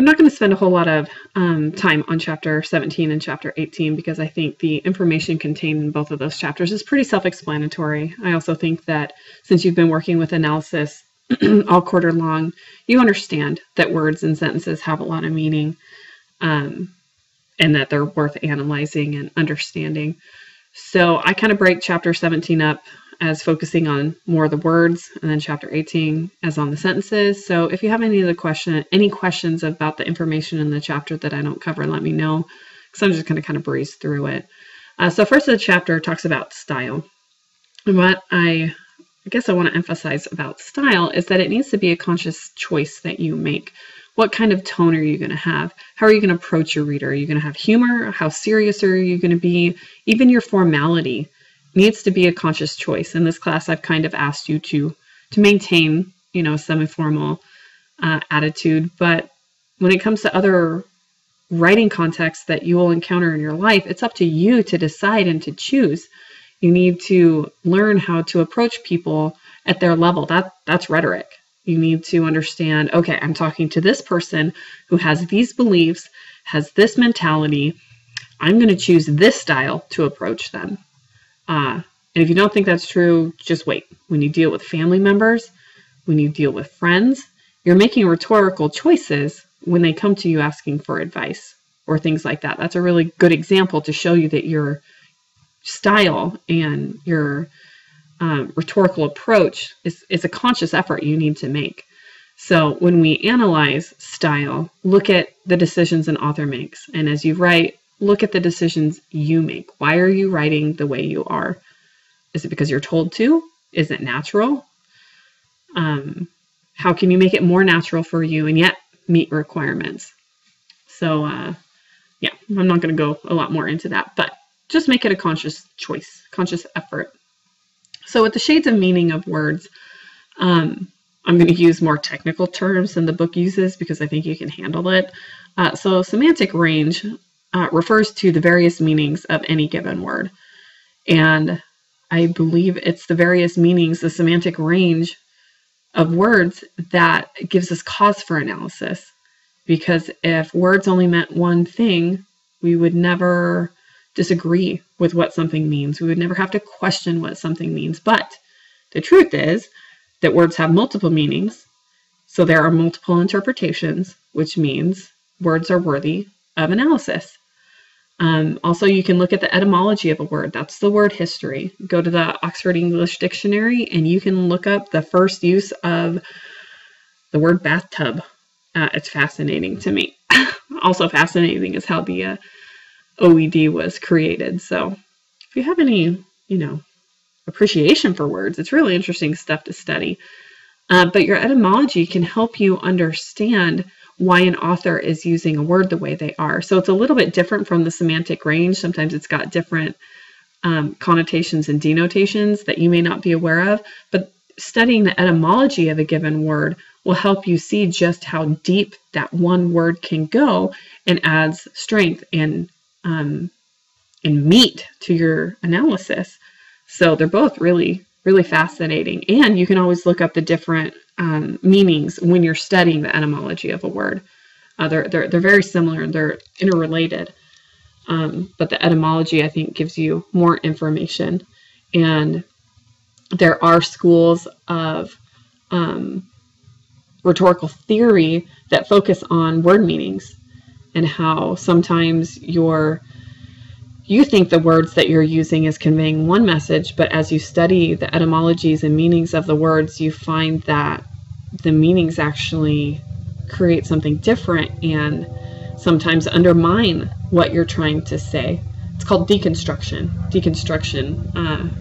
I'm not going to spend a whole lot of time on chapter 17 and chapter 18 because I think the information contained in both of those chapters is pretty self-explanatory. I also think that since you've been working with analysis all quarter long, you understand that words and sentences have a lot of meaning, and that they're worth analyzing and understanding. So I kind of break chapter 17 up as focusing on more of the words, and then chapter 18 as on the sentences. So if you have any questions about the information in the chapter that I don't cover, let me know, because I'm just going to kind of breeze through it. So first the chapter talks about style. And what I guess I want to emphasize about style is that it needs to be a conscious choice that you make. What kind of tone are you going to have? How are you going to approach your reader? Are you going to have humor? How serious are you going to be? Even your formality needs to be a conscious choice. In this class, I've kind of asked you to maintain, some informal attitude. But when it comes to other writing contexts that you will encounter in your life, it's up to you to decide and to choose. You need to learn how to approach people at their level. That's rhetoric. You need to understand, okay, I'm talking to this person who has these beliefs, has this mentality. I'm going to choose this style to approach them. And if you don't think that's true, just wait. When you deal with family members, when you deal with friends, you're making rhetorical choices when they come to you asking for advice or things like that. That's a really good example to show you that your style and your rhetorical approach is a conscious effort you need to make. So when we analyze style, look at the decisions an author makes. And as you write, look at the decisions you make. Why are you writing the way you are? Is it because you're told to? Is it natural? How can you make it more natural for you and yet meet requirements? So yeah, I'm not going to go a lot more into that, but just make it a conscious choice, conscious effort. So with the shades of meaning of words, I'm going to use more technical terms than the book uses because I think you can handle it. So semantic range refers to the various meanings of any given word. And I believe it's the various meanings, the semantic range of words that gives us cause for analysis. Because if words only meant one thing, we would never disagree with what something means. We would never have to question what something means. But the truth is that words have multiple meanings. So there are multiple interpretations, which means words are worthy of analysis. Also, you can look at the etymology of a word. That's the word history. Go to the Oxford English Dictionary and you can look up the first use of the word bathtub. It's fascinating to me. Also fascinating is how the OED was created. So if you have any, appreciation for words, it's really interesting stuff to study. But your etymology can help you understand why an author is using a word the way they are. So it's a little bit different from the semantic range. Sometimes it's got different connotations and denotations that you may not be aware of, but studying the etymology of a given word will help you see just how deep that one word can go and adds strength and meat to your analysis. So they're both really, really fascinating. And you can always look up the different meanings when you're studying the etymology of a word. They're very similar and they're interrelated. But the etymology, I think, gives you more information. And there are schools of rhetorical theory that focus on word meanings and how sometimes you think the words that you're using is conveying one message, but as you study the etymologies and meanings of the words, you find that the meanings actually create something different and sometimes undermine what you're trying to say. It's called deconstruction,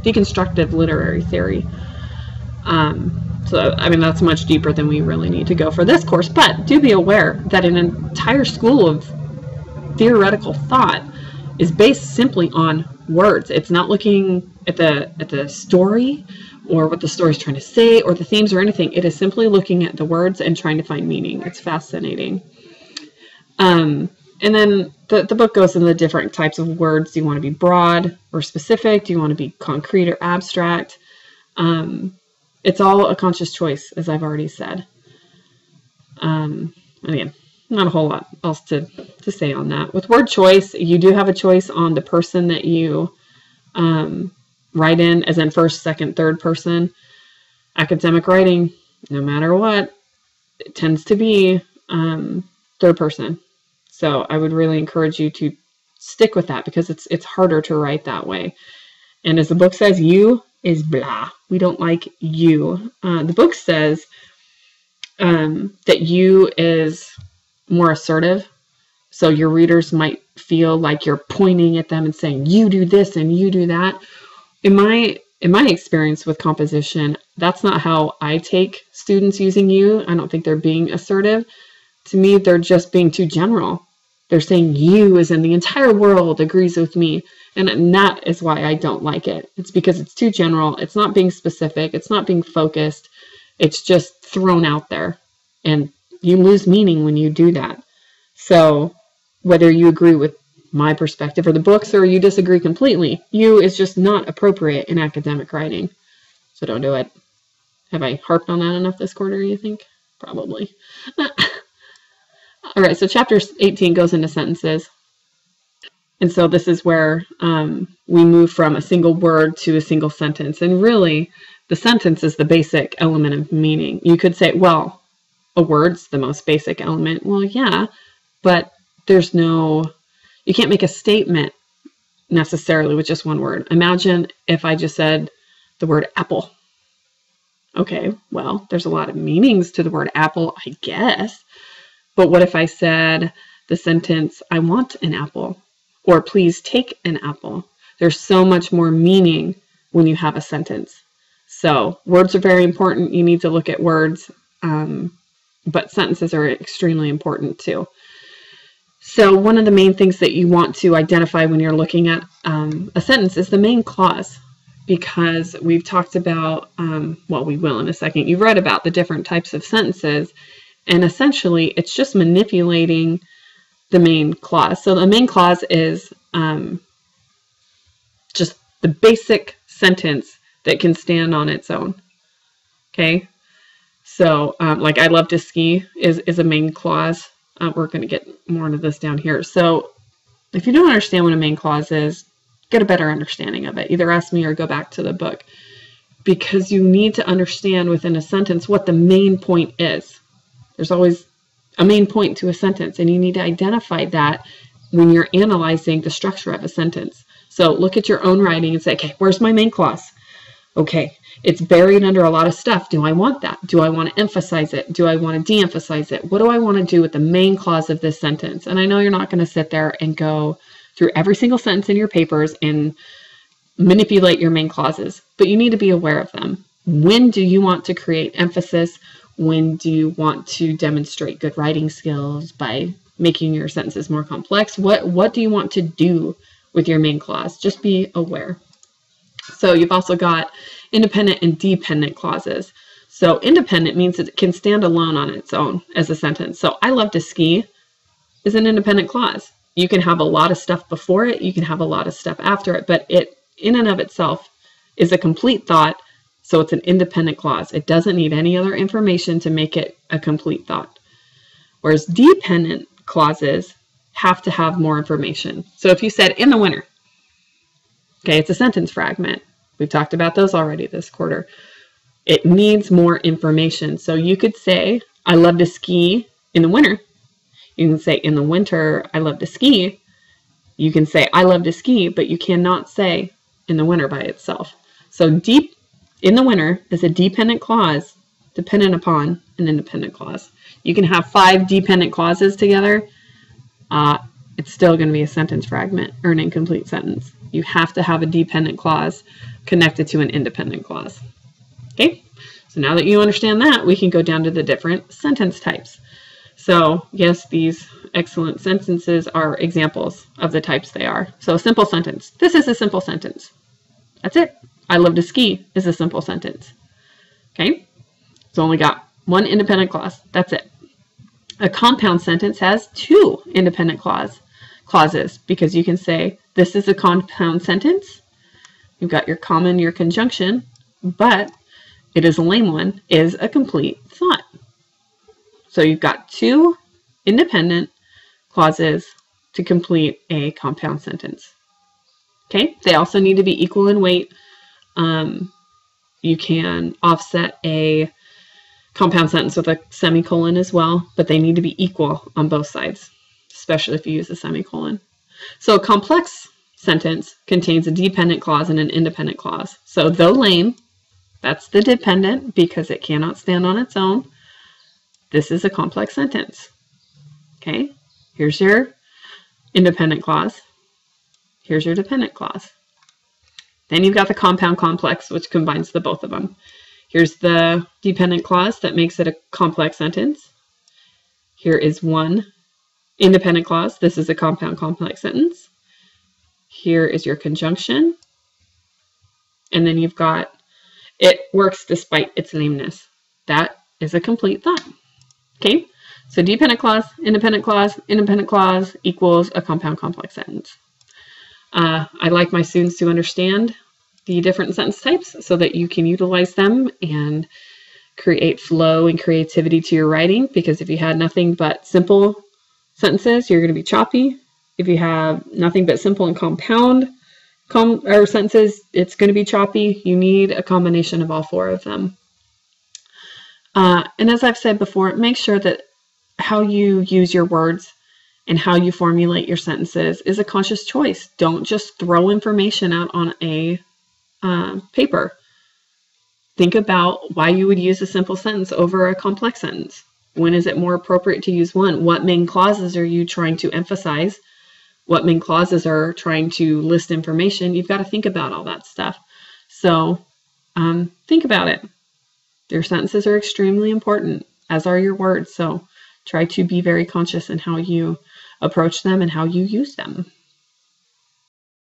deconstructive literary theory. So, I mean, that's much deeper than we really need to go for this course, but do be aware that an entire school of theoretical thought is based simply on words. It's not looking at the story or what the story is trying to say or the themes or anything. It is simply looking at the words and trying to find meaning. It's fascinating. And then the book goes into the different types of words. Do you want to be broad or specific? Do you want to be concrete or abstract? It's all a conscious choice, as I've already said. And again, not a whole lot else to say on that. With word choice, you do have a choice on the person that you write in, as in first, second, third person. Academic writing, no matter what, it tends to be third person. So I would really encourage you to stick with that, because it's harder to write that way. And as the book says, you is blah. We don't like you. The book says that you is more assertive. So your readers might feel like you're pointing at them and saying, you do this and you do that. In my experience with composition, that's not how I take students using you. I don't think they're being assertive. To me, they're just being too general. They're saying you as in the entire world agrees with me. And that is why I don't like it. It's because it's too general. It's not being specific. It's not being focused. It's just thrown out there. And you lose meaning when you do that. So whether you agree with my perspective or the books, or you disagree completely, you is just not appropriate in academic writing. So don't do it. Have I harped on that enough this quarter, you think? Probably. All right, so chapter 18 goes into sentences. And so this is where we move from a single word to a single sentence. And really, the sentence is the basic element of meaning. You could say, well, a word's the most basic element. Well, yeah, but there's no, you can't make a statement necessarily with just one word. Imagine if I just said the word apple. Okay, well, there's a lot of meanings to the word apple, I guess. But what if I said the sentence, I want an apple, or please take an apple? There's so much more meaning when you have a sentence. So words are very important. You need to look at words, but sentences are extremely important too. So one of the main things that you want to identify when you're looking at a sentence is the main clause, because we've talked about, well, we will in a second. You've read about the different types of sentences, and essentially it's just manipulating the main clause. So the main clause is just the basic sentence that can stand on its own. Okay, so like I love to ski is a main clause. We're going to get more into this down here. So if you don't understand what a main clause is, get a better understanding of it. Either ask me or go back to the book, because you need to understand within a sentence what the main point is. There's always a main point to a sentence, and you need to identify that when you're analyzing the structure of a sentence. So look at your own writing and say, okay, where's my main clause? Okay, it's buried under a lot of stuff. Do I want that? Do I want to emphasize it? Do I want to de-emphasize it? What do I want to do with the main clause of this sentence? And I know you're not going to sit there and go through every single sentence in your papers and manipulate your main clauses, but you need to be aware of them. When do you want to create emphasis? When do you want to demonstrate good writing skills by making your sentences more complex? What do you want to do with your main clause? Just be aware. So you've also got independent and dependent clauses. So independent means it can stand alone on its own as a sentence. So I love to ski is an independent clause. You can have a lot of stuff before it, you can have a lot of stuff after it, but it in and of itself is a complete thought. So it's an independent clause. It doesn't need any other information to make it a complete thought. Whereas dependent clauses have to have more information. So if you said in the winter, okay, it's a sentence fragment. We've talked about those already this quarter. It needs more information. So you could say, I love to ski in the winter. You can say in the winter, I love to ski. You can say, I love to ski, but you cannot say in the winter by itself. So deep in the winter is a dependent clause dependent upon an independent clause. You can have 5 dependent clauses together. It's still going to be a sentence fragment or an incomplete sentence. You have to have a dependent clause connected to an independent clause. Okay, so now that you understand that, we can go down to the different sentence types. So yes, these excellent sentences are examples of the types they are. So a simple sentence. This is a simple sentence. That's it. I love to ski is a simple sentence. Okay, it's only got one independent clause. That's it. A compound sentence has 2 independent clauses, because you can say this is a compound sentence. You've got your comma and your conjunction, but it is a lame one, is a complete thought. So you've got 2 independent clauses to complete a compound sentence. Okay, they also need to be equal in weight. You can offset a compound sentence with a semicolon as well, but they need to be equal on both sides, especially if you use a semicolon. So a complex sentence contains a dependent clause and an independent clause. So though lame, that's the dependent because it cannot stand on its own. This is a complex sentence. Okay, here's your independent clause. Here's your dependent clause. Then you've got the compound complex, which combines the both of them. Here's the dependent clause that makes it a complex sentence. Here is one independent clause. This is a compound complex sentence. Here is your conjunction. And then you've got, it works despite its lameness. That is a complete thought. Okay, so dependent clause equals a compound complex sentence. I like my students to understand the different sentence types so that you can utilize them and create flow and creativity to your writing, because if you had nothing but simple sentences, you're going to be choppy. If you have nothing but simple and compound sentences, it's going to be choppy. You need a combination of all four of them. And as I've said before, make sure that how you use your words and how you formulate your sentences is a conscious choice. Don't just throw information out on a paper. Think about why you would use a simple sentence over a complex sentence. When is it more appropriate to use one? What main clauses are you trying to emphasize? What main clauses are trying to list information? You've got to think about all that stuff. So think about it. Your sentences are extremely important, as are your words. So try to be very conscious in how you approach them and how you use them.